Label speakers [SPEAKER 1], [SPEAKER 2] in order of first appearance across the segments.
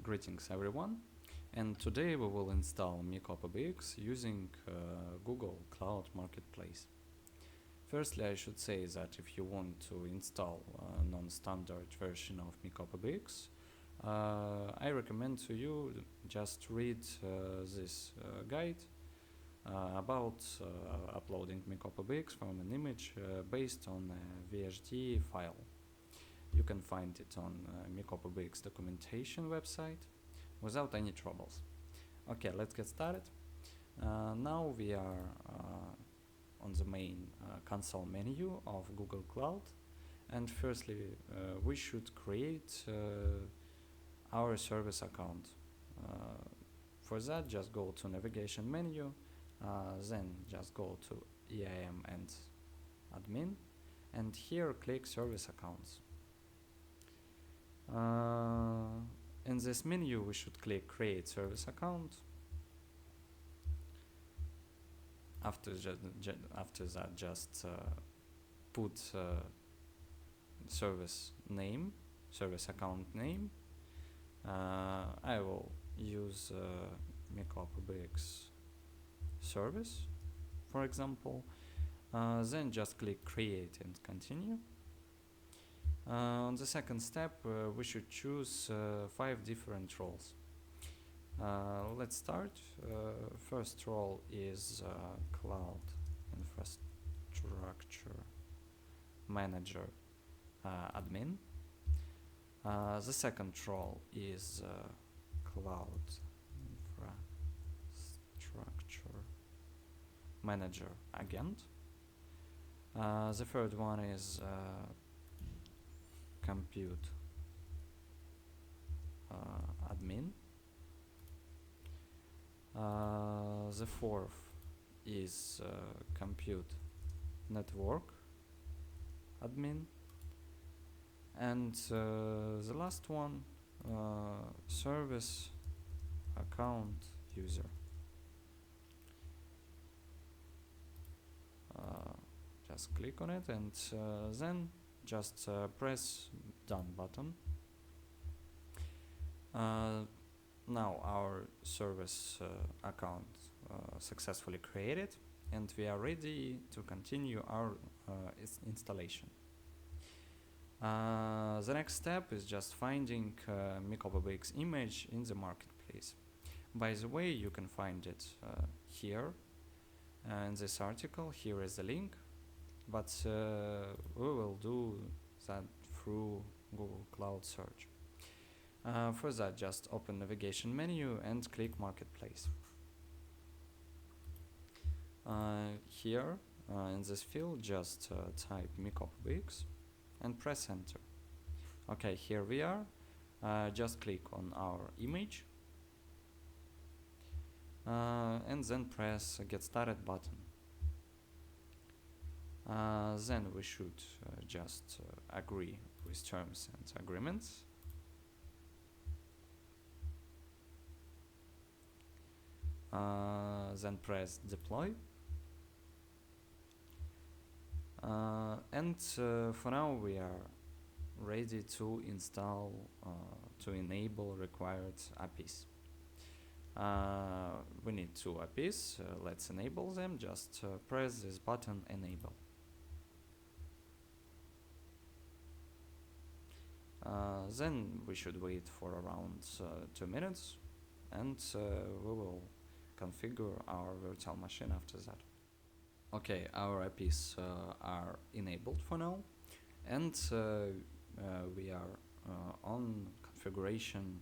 [SPEAKER 1] Greetings everyone, and today we will install MikoPBX using Google Cloud Marketplace. Firstly, I should say that if you want to install a non-standard version of MikoPBX, I recommend to you just read this guide about uploading MikoPBX from an image based on a VHD file. You can find it on MikoPBX documentation website without any troubles. Okay, let's get started. Now we are on the main console menu of Google Cloud, and firstly we should create our service account. For that, just go to navigation menu, then just go to EIM and admin, and here click service accounts. In this menu we should click create service account. After that just put service account name. I will use MikoPBX service, for example. Then just click create and continue. On the second step, we should choose 5 different roles. Let's start. First role is Cloud Infrastructure Manager Admin. The second role is Cloud Infrastructure Manager Agent. The third one is Compute admin. The fourth is Compute Network admin, and the last one, Service Account User. Just click on it and then just press done button. Now our service account successfully created, and we are ready to continue our installation. The next step is just finding MikoPBX image in the marketplace. By the way, you can find it here in this article. Here is the link, but we will do that through Google Cloud Search. For that, just open navigation menu and click Marketplace. Here in this field, just type MikoPBX and press enter. Okay, here we are. Just click on our image and then press get started button. Then we should just agree with terms and agreements. Then press deploy. And for now we are ready to install, to enable required APIs. We need 2 APIs. Let's enable them. Just press this button, enable. Then we should wait for around 2 minutes, and we will configure our virtual machine after that. Okay, our APIs are enabled for now, and we are on configuration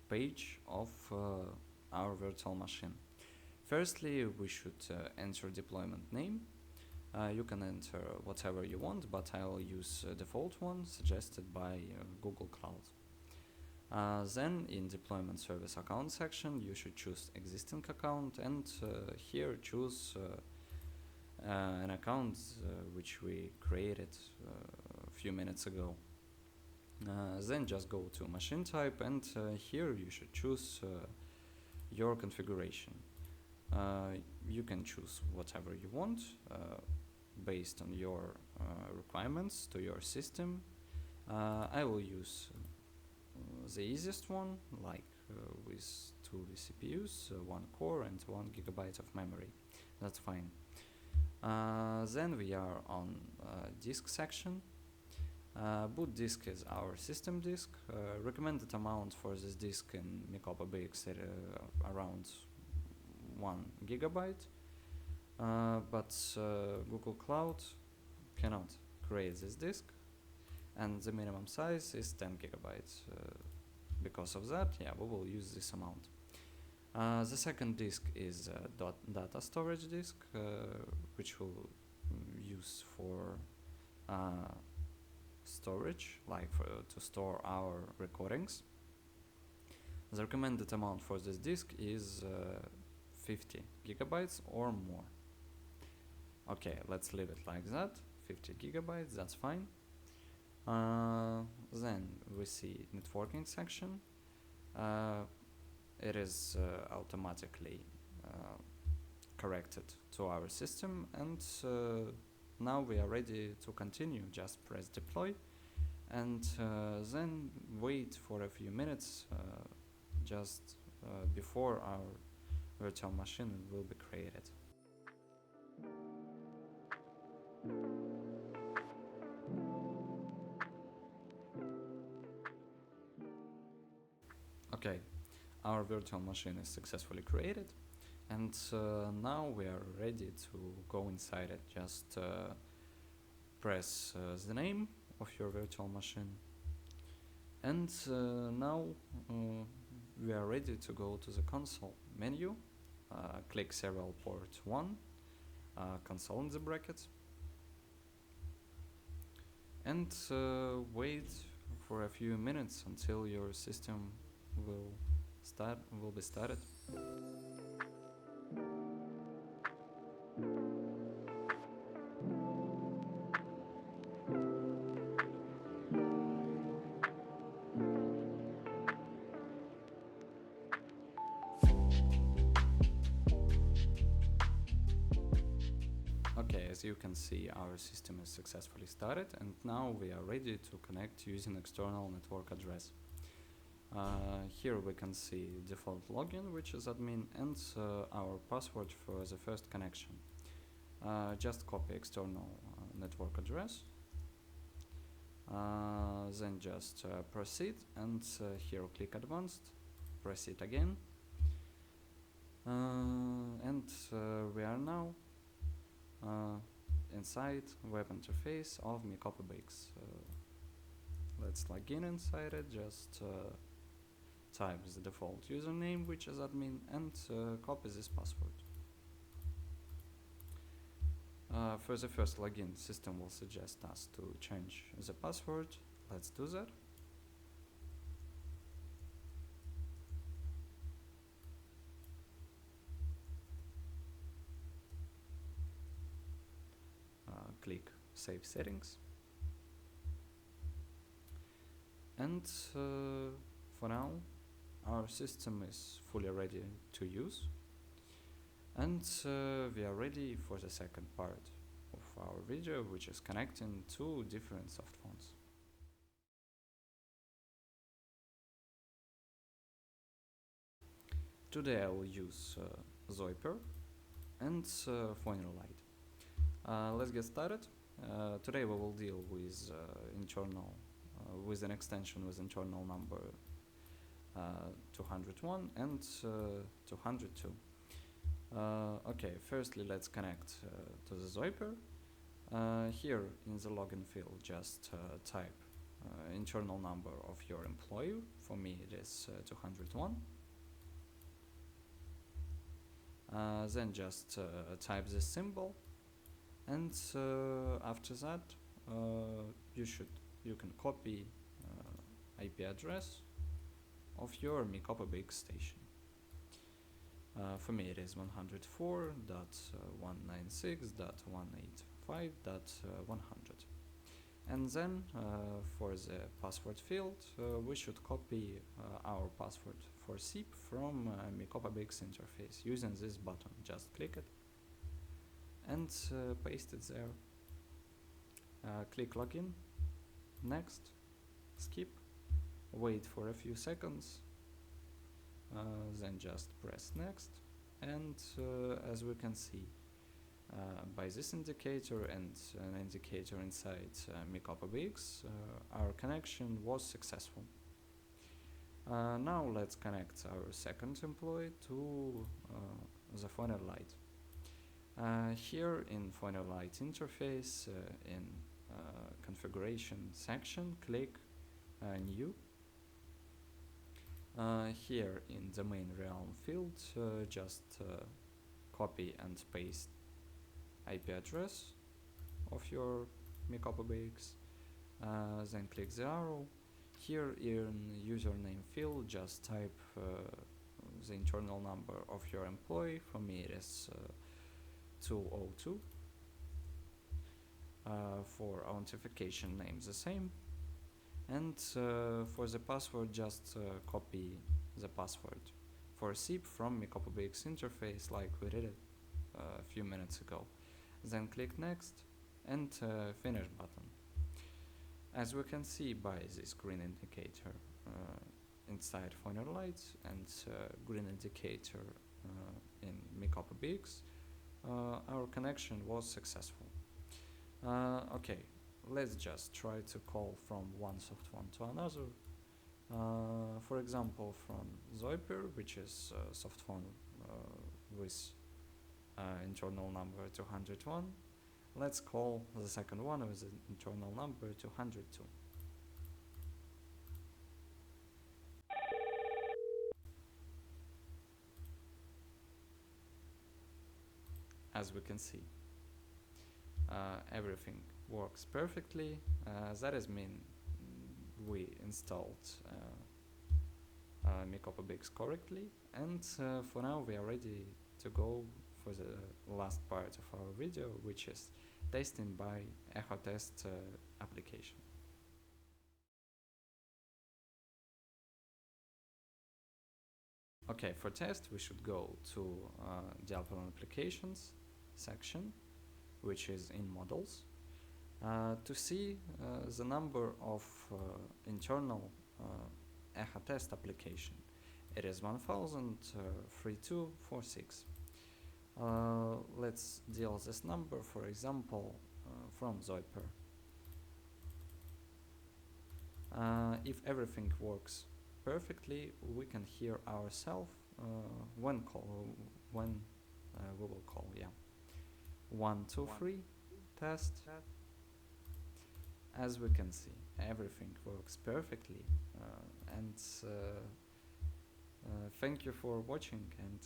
[SPEAKER 1] page of our virtual machine. Firstly, we should enter deployment name. You can enter whatever you want, but I will use default one suggested by Google Cloud. Then in deployment service account section, you should choose existing account, and here choose an account which we created a few minutes ago. Then just go to machine type, and here you should choose your configuration. You can choose whatever you want based on your requirements to your system. I will use the easiest one, like with two CPUs, one core and 1 GB of memory. That's fine. Then we are on disk section. Boot disk is our system disk. Recommended amount for this disk in MikoPBX is around 1 GB. But Google Cloud cannot create this disk, and the minimum size is 10 GB. Because of that, yeah, we will use this amount. The second disk is a data storage disk, which we'll use for storage, like to store our recordings. The recommended amount for this disk is 50 GB or more. Okay, let's leave it like that. 50 GB, that's fine. Then we see networking section. It is automatically corrected to our system, and now we are ready to continue. Just press deploy, and then wait for a few minutes just before our virtual machine will be created. Okay, our virtual machine is successfully created, and now we are ready to go inside it. Just press the name of your virtual machine, and now we are ready to go to the console menu. Click serial port 1, console in the brackets, and wait for a few minutes until your system will be started. Okay, as you can see, our system is successfully started, and now we are ready to connect using external network address. Here we can see default login, which is admin, and our password for the first connection. Just copy external network address, then just proceed, and here click advanced, proceed again, and we are now inside web interface of MikoPBX. Let's log in inside it. Just type the default username, which is admin, and copy this password. For the first login, system will suggest us to change the password. Let's do that. Click Save Settings, and for now our system is fully ready to use, and we are ready for the second part of our video, which is connecting two different soft phones. Today I will use Zoiper and Phone Light. Let's get started. Today we will deal with with an extension with internal number 201 and 202. Okay, firstly let's connect to the Zoiper. Here in the login field, just type internal number of your employer. For me it is 201. Then just type this symbol, and after that you can copy IP address of your MikoPBX station. For me it is 104.196.185.100. And then for the password field, we should copy our password for SIP from MikoPBX interface using this button. Just click it and paste it there. Click login, next, skip, wait for a few seconds, then just press next, and as we can see, by this indicator and an indicator inside MikoPBX, our connection was successful. Now let's connect our second employee to the phone light. Here in phone light interface, in configuration section, click New. Here in the main realm field, just copy and paste IP address of your MikoPBX, then click the arrow. Here in username field, just type the internal number of your employee. For me it is 202. For authentication name the same, and for the password just copy the password for SIP from MikoPBX interface like we did it a few minutes ago. Then click next and finish button. As we can see by this green indicator inside phone light and green indicator in MikoPBX, our connection was successful. Okay, let's just try to call from one softphone to another. For example, from Zoiper, which is a softphone with internal number 201. Let's call the second one with the internal number 202. As we can see, everything works perfectly. That is mean we installed MikoPBX correctly, and for now we are ready to go for the last part of our video, which is testing by echo test application. Okay, for test we should go to the applications section, which is in models, to see the number of internal echo test application. It is 103246. Let's deal this number, for example, from Zoiper. If everything works perfectly, we can hear ourselves when we will call, yeah. 1, 2, 3, test. As we can see, everything works perfectly, and thank you for watching, and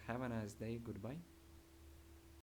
[SPEAKER 1] have a nice day. Goodbye.